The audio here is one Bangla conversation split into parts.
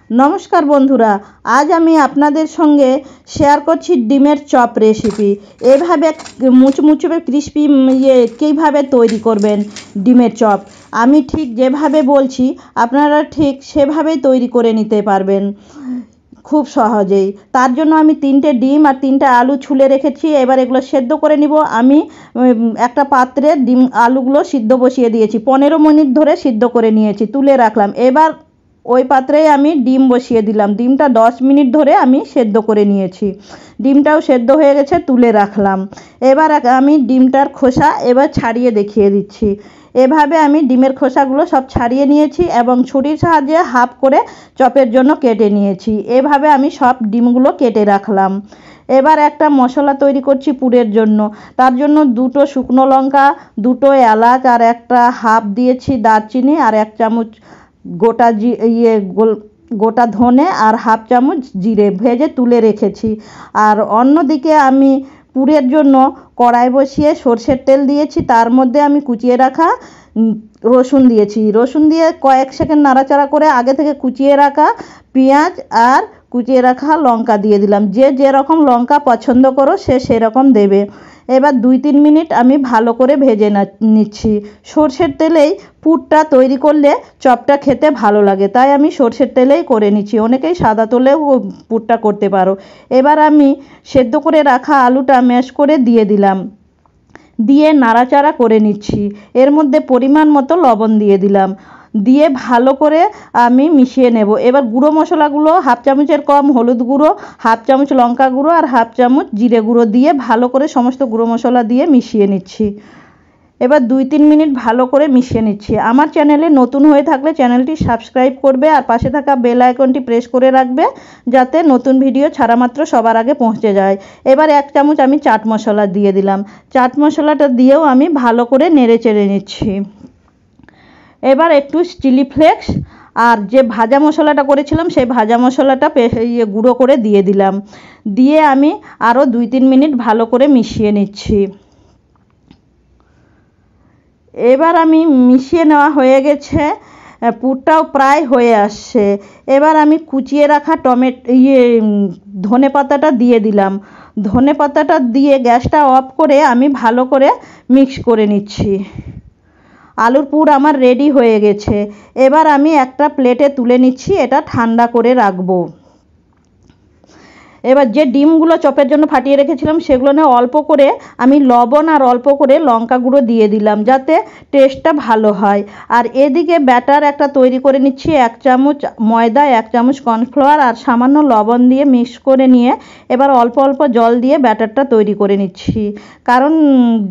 নমস্কার বন্ধুরা, আজ আমি আপনাদের সঙ্গে শেয়ার করছি ডিমের চপ রেসিপি। এভাবে মুচমুচে ক্রিস্পি কীভাবে তৈরি করবেন ডিমের চপ, আমি ঠিক যেভাবে বলছি আপনারা ঠিক সেভাবেই তৈরি করে নিতে পারবেন খুব সহজেই। তার জন্য আমি 3টে ডিম আর 3টে আলু ছুলে রেখেছি। এবার এগুলো সেদ্ধ করে নিব। আমি একটা পাত্রে ডিম আলুগুলো সিদ্ধ বসিয়ে দিয়েছি, 15 মিনিট ধরে সিদ্ধ করে নিয়েছি, তুলে রাখলাম। এবার ওই পাত্রেই আমি ডিম বসিয়ে দিলাম। ডিমটা 10 মিনিট ধরে আমি সেদ্ধ করে নিয়েছি, ডিমটাও সেদ্ধ হয়ে গেছে, তুলে রাখলাম। এবার আমি ডিমটার খোসা এবার ছাড়িয়ে দেখিয়ে দিচ্ছি। এভাবে আমি ডিমের খোসাগুলো সব ছাড়িয়ে নিয়েছি এবং ছুরির সাহায্যে হাফ করে চপের জন্য কেটে নিয়েছি। এভাবে আমি সব ডিমগুলো কেটে রাখলাম। এবার একটা মশলা তৈরি করছি পুরের জন্য। তার জন্য 2টো শুকনো লঙ্কা, 2টো এলাচ আর একটা হাফ দিয়েছি দারচিনি, আর 1 চামচ গোটা ধনে আর হাফ চামচ জিরে ভেজে তুলে রেখেছি। আর অন্যদিকে আমি পুরের জন্য কড়াই বসিয়ে সরষের তেল দিয়েছি, তার মধ্যে আমি কুচিয়ে রাখা রসুন দিয়েছি। রসুন দিয়ে কয়েক সেকেন্ড নাড়াচাড়া করে আগে থেকে কুচিয়ে রাখা পেঁয়াজ আর কুচিয়ে রাখা লঙ্কা দিয়ে দিলাম। যে যেরকম লঙ্কা পছন্দ করো সে সেরকম দেবে। এবার 2-3 মিনিট আমি ভালো করে ভেজে নিচ্ছি। সরষের তেলেই পুরটা তৈরি করলে চপটা খেতে ভালো লাগে, তাই আমি সরষের তেলেই করে নিচ্ছি। অনেকেই সাদা তেলেও পুরটা করতে পারো। এবার আমি সেদ্ধ করে রাখা আলুটা ম্যাশ করে দিয়ে দিলাম, দিয়ে নাড়াচাড়া করে নিচ্ছি। এর মধ্যে পরিমাণ মতো লবণ দিয়ে দিলাম, দিয়ে ভালো করে আমি মিশিয়ে নেব। এবার গুঁড়ো মশলাগুলো হাফ চামচের কম হলুদ গুঁড়ো, হাফ চামচ লঙ্কা গুঁড়ো আর হাফ চামচ জিরে গুঁড়ো দিয়ে ভালো করে সমস্ত গুঁড়ো মশলা দিয়ে মিশিয়ে নিচ্ছি। এবার 2-3 মিনিট ভালো করে মিশিয়ে নিচ্ছি। আমার চ্যানেলে নতুন হয়ে থাকলে চ্যানেলটি সাবস্ক্রাইব করবে আর পাশে থাকা বেল আইকনটি প্রেস করে রাখবে, যাতে নতুন ভিডিও ছাড়া মাত্র সবার আগে পৌঁছে যায়। এবার 1 চামচ আমি চাট মশলা দিয়ে দিলাম। চাট মশলাটা দিয়েও আমি ভালো করে নেড়ে চেড়ে নিচ্ছি। এবার একটু চিলি ফ্লেক্স আর যে ভাজা মশলাটা করেছিলাম সেই ভাজা মশলাটা গুঁড়ো করে দিয়ে দিলাম, দিয়ে আমি আরও 2-3 মিনিট ভালো করে মিশিয়ে নিচ্ছি। এবার আমি মিশিয়ে নেওয়া হয়ে গেছে, পুরটাও প্রায় হয়ে আসছে। এবার আমি কুচিয়ে রাখা ধনে পাতাটা দিয়ে দিলাম। ধনে পাতাটা দিয়ে গ্যাসটা অফ করে আমি ভালো করে মিক্স করে নিচ্ছি। আলুর পুর আমার রেডি হয়ে গেছে। এবার আমি একটা প্লেটে তুলে নিচ্ছি, এটা ঠান্ডা করে রাখবো। এবার যে ডিমগুলো চপের জন্য ফাটিয়ে রেখেছিলাম সেগুলো নিয়ে অল্প করে আমি লবণ আর অল্প করে লঙ্কা গুঁড়ো দিয়ে দিলাম, যাতে টেস্টটা ভালো হয়। আর এদিকে ব্যাটার একটা তৈরি করে নিচ্ছি। 1 চামচ ময়দা, 1 চামচ কর্নফ্লাওয়ার আর সামান্য লবণ দিয়ে মিক্স করে নিয়ে এবার অল্প অল্প জল দিয়ে ব্যাটারটা তৈরি করে নিচ্ছি। কারণ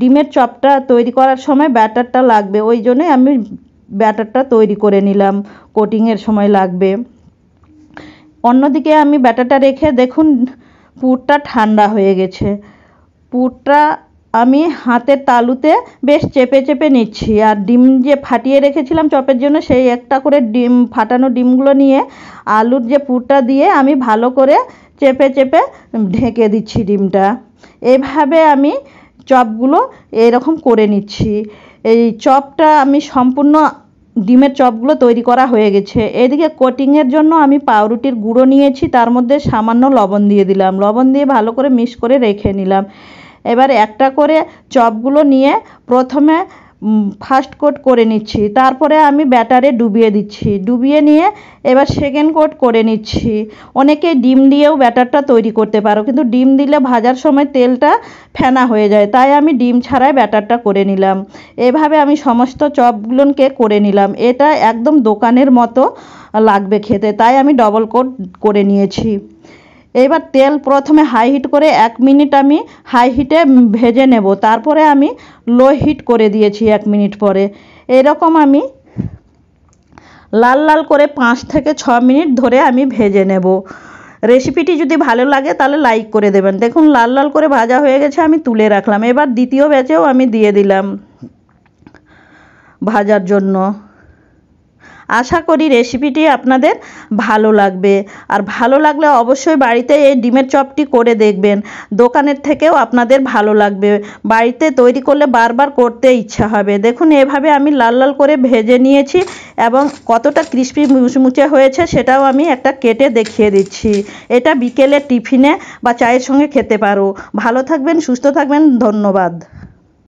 ডিমের চপটা তৈরি করার সময় ব্যাটারটা লাগবে, ওই জন্যই আমি ব্যাটারটা তৈরি করে নিলাম, কোটিংয়ের সময় লাগবে। অন্যদিকে আমি ব্যাটারটা রেখে দেখুন পুরটা ঠান্ডা হয়ে গেছে। পুরটা আমি হাতের তালুতে বেশ চেপে চেপে নিচ্ছি। আর ডিম যে ফাটিয়ে রেখেছিলাম চপের জন্য সেই একটা করে ফাটানো ডিমগুলো নিয়ে আলুর যে পুরটা দিয়ে আমি ভালো করে চেপে চেপে ঢেকে দিচ্ছি ডিমটা। এভাবে আমি চপগুলো এরকম করে নিচ্ছি। এই চপটা আমি সম্পূর্ণ ডিমের চপগুলো তৈরি করা হয়ে গেছে। এদিকে কোটিংয়ের জন্য আমি পাউরুটির গুঁড়ো নিয়েছি, তার মধ্যে সামান্য লবণ দিয়ে দিলাম, লবণ দিয়ে ভালো করে মিক্স করে রেখে নিলাম। এবার একটা করে চপগুলো নিয়ে প্রথমে ফার্স্ট কোট করে নিচ্ছি, তারপরে আমি ব্যাটারে ডুবিয়ে দিচ্ছি, ডুবিয়ে নিয়ে এবার সেকেন্ড কোট করে নিচ্ছি। অনেকে ডিম দিয়েও ব্যাটারটা তৈরি করতে পারো, কিন্তু ডিম দিলে ভাজার সময় তেলটা ফেনা হয়ে যায়, তাই আমি ডিম ছাড়াই ব্যাটারটা করে নিলাম। এভাবে আমি সমস্ত চপগুলোকে করে নিলাম। এটা একদম দোকানের মতো লাগবে খেতে, তাই আমি ডবল কোট করে নিয়েছি। এবার তেল প্রথমে হাই হিট করে 1 মিনিট আমি হাই হিটে ভেজে নেব, তারপরে আমি লো হিট করে দিয়েছি 1 মিনিট পরে। এরকম আমি লাল লাল করে 5 থেকে 6 মিনিট ধরে আমি ভেজে নেব। রেসিপিটি যদি ভালো লাগে তাহলে লাইক করে দেবেন। দেখুন লাল লাল করে ভাজা হয়ে গেছে, আমি তুলে রাখলাম। এবার দ্বিতীয় ব্যাচেও আমি দিয়ে দিলাম ভাজার জন্য। আশা করি রেসিপিটি আপনাদের ভালো লাগবে। আর ভালো লাগলে অবশ্যই বাড়িতে এই ডিমের চপটি করে দেখবেন, দোকানের থেকেও আপনাদের ভালো লাগবে। বাড়িতে তৈরি করলে বারবার করতে ইচ্ছা হবে। দেখুন এভাবে আমি লাল লাল করে ভেজে নিয়েছি এবং কতটা ক্রিস্পি মুচমুচে হয়েছে সেটাও আমি একটা কেটে দেখিয়ে দিচ্ছি। এটা বিকেলে টিফিনে বা চায়ের সঙ্গে খেতে পারো। ভালো থাকবেন, সুস্থ থাকবেন, ধন্যবাদ।